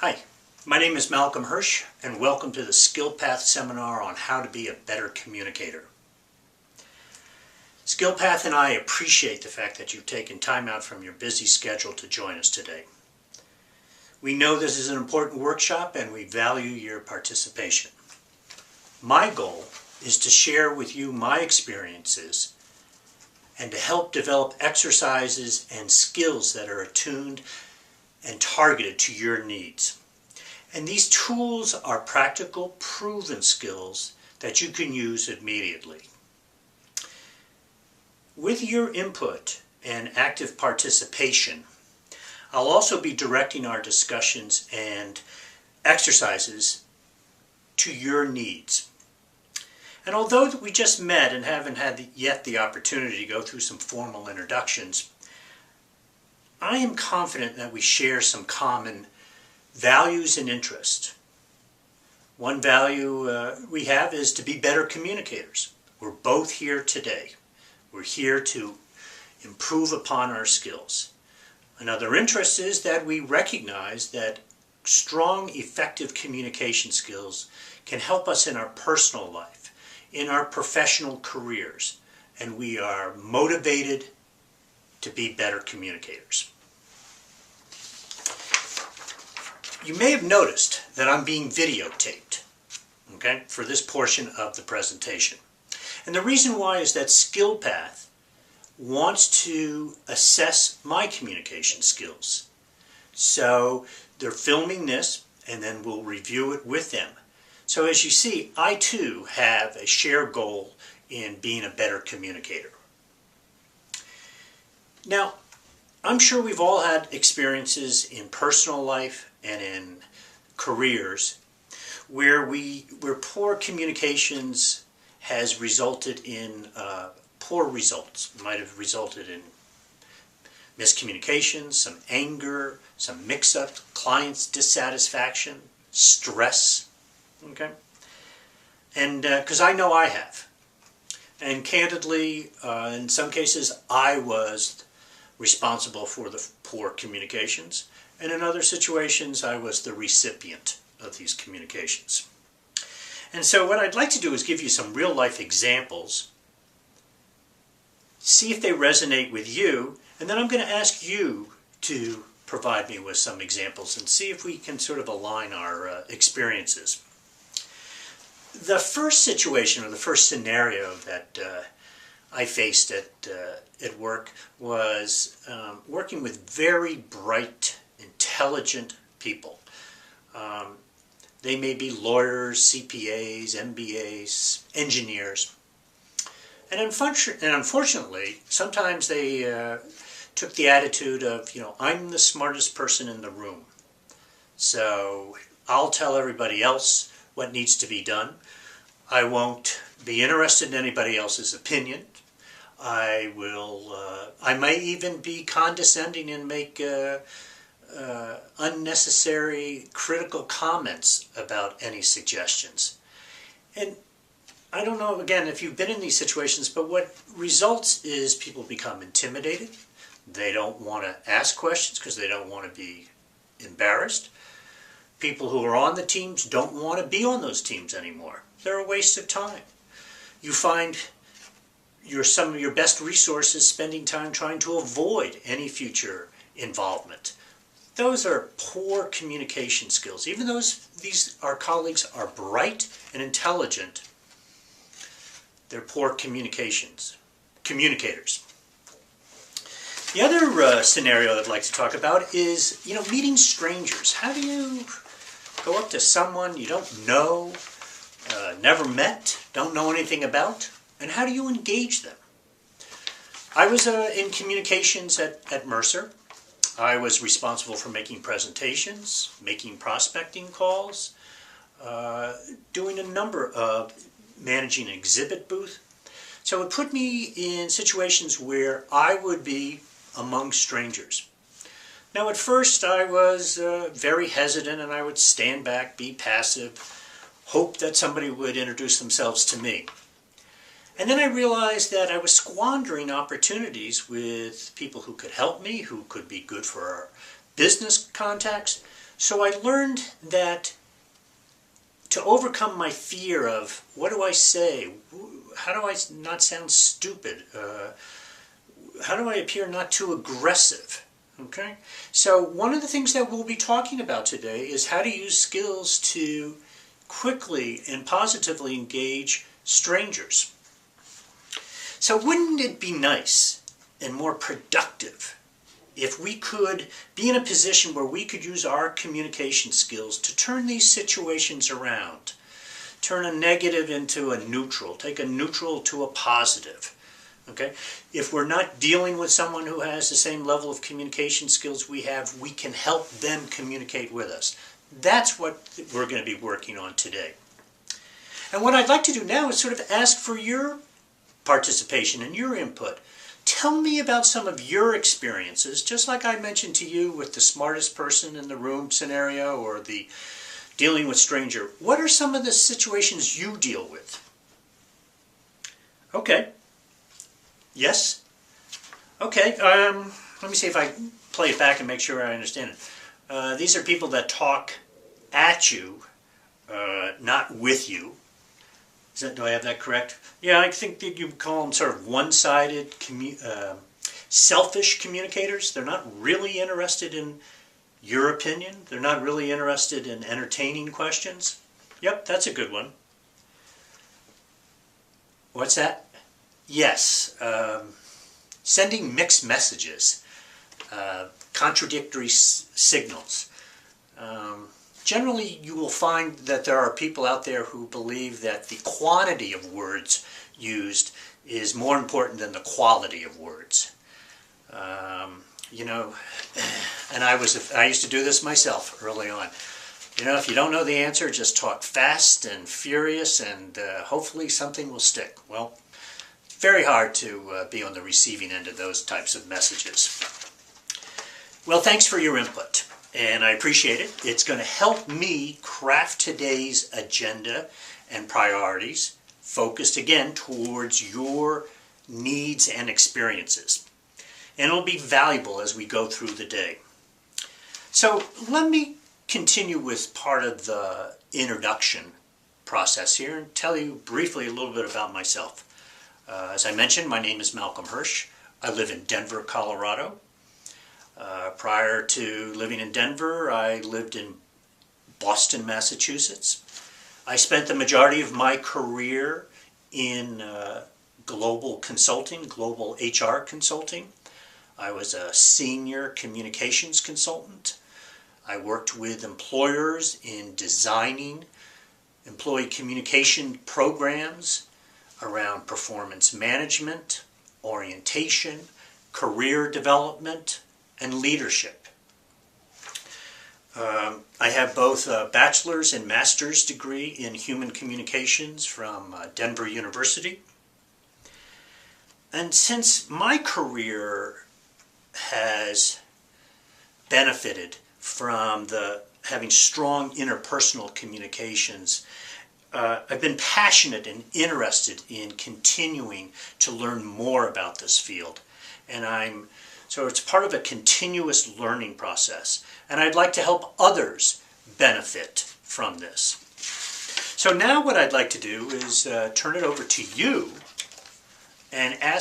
Hi, my name is Malcolm Hirsh, and welcome to the Skillpath seminar on how to be a better communicator. Skillpath and I appreciate the fact that you've taken time out from your busy schedule to join us today. We know this is an important workshop and we value your participation. My goal is to share with you my experiences and to help develop exercises and skills that are attuned and targeted to your needs. And these tools are practical, proven skills that you can use immediately. With your input and active participation, I'll also be directing our discussions and exercises to your needs. And although we just met and haven't had yet the opportunity to go through some formal introductions, I am confident that we share some common values and interests. One value we have is to be better communicators. We're both here today. We're here to improve upon our skills. Another interest is that we recognize that strong, effective communication skills can help us in our personal life, in our professional careers, and we are motivated to be better communicators. You may have noticed that I'm being videotaped, okay, for this portion of the presentation. And the reason why is that Skillpath wants to assess my communication skills. So they're filming this and then we'll review it with them. So as you see, I too have a shared goal in being a better communicator. Now, I'm sure we've all had experiences in personal life and in careers where poor communications has resulted in poor results. It might have resulted in miscommunications, some anger, some mix-up, clients' dissatisfaction, stress. Okay, and because I know I have, and candidly, in some cases, I was responsible for the poor communications, and in other situations I was the recipient of these communications. And so what I'd like to do is give you some real-life examples, see if they resonate with you, and then I'm going to ask you to provide me with some examples and see if we can sort of align our experiences. The first situation or the first scenario that I faced at work was working with very bright, intelligent people. They may be lawyers, CPAs, MBAs, engineers. And unfortunately, sometimes they took the attitude of, I'm the smartest person in the room. So I'll tell everybody else what needs to be done. I won't be interested in anybody else's opinion. I may even be condescending and make unnecessary critical comments about any suggestions. And I don't know, again, if you've been in these situations, but what results is people become intimidated. They don't want to ask questions because they don't want to be embarrassed. People who are on the teams don't want to be on those teams anymore. They're a waste of time. You find some of your best resources spending time trying to avoid any future involvement. Those are poor communication skills. Even though our colleagues are bright and intelligent, they're poor communicators. The other scenario I'd like to talk about is, meeting strangers. How do you go up to someone you don't know, never met, don't know anything about, and how do you engage them? I was in communications at Mercer. I was responsible for making presentations, making prospecting calls, doing a number of managing an exhibit booth. So it put me in situations where I would be among strangers. Now at first I was very hesitant and I would stand back, be passive, hope that somebody would introduce themselves to me. And then I realized that I was squandering opportunities with people who could help me, who could be good for our business contacts, So I learned that to overcome my fear of what do I say, how do I not sound stupid, how do I appear not too aggressive, okay? So one of the things that we'll be talking about today is how to use skills to quickly and positively engage strangers. So wouldn't it be nice and more productive if we could be in a position where we could use our communication skills to turn these situations around, turn a negative into a neutral, take a neutral to a positive, okay? If we're not dealing with someone who has the same level of communication skills we have, we can help them communicate with us. That's what we're going to be working on today. And what I'd like to do now is sort of ask for your participation and your input. Tell me about some of your experiences, just like I mentioned to you with the smartest person in the room scenario or the dealing with stranger. What are some of the situations you deal with? Okay. Yes? Okay. Let me see if I play it back and make sure I understand it. These are people that talk at you, not with you. Do I have that correct? Yeah, I think that you call them sort of one-sided, selfish communicators. They're not really interested in your opinion. They're not really interested in entertaining questions. Yep, that's a good one. What's that? Yes, sending mixed messages, contradictory signals. Generally, you will find that there are people out there who believe that the quantity of words used is more important than the quality of words. You know, and I used to do this myself early on. You know, if you don't know the answer, just talk fast and furious and hopefully something will stick. Well, it's very hard to be on the receiving end of those types of messages. Well, thanks for your input. And I appreciate it. It's going to help me craft today's agenda and priorities, focused again towards your needs and experiences. And it'll be valuable as we go through the day. So let me continue with part of the introduction process here and tell you briefly a little bit about myself. As I mentioned, my name is Malcolm Hirsh. I live in Denver, Colorado. Prior to living in Denver, I lived in Boston, Massachusetts. I spent the majority of my career in global consulting, global HR consulting. I was a senior communications consultant. I worked with employers in designing employee communication programs around performance management, orientation, career development, and leadership. I have both a bachelor's and master's degree in human communications from Denver University. And since my career has benefited from having strong interpersonal communications, I've been passionate and interested in continuing to learn more about this field. And so it's part of a continuous learning process. And I'd like to help others benefit from this. So now what I'd like to do is turn it over to you and ask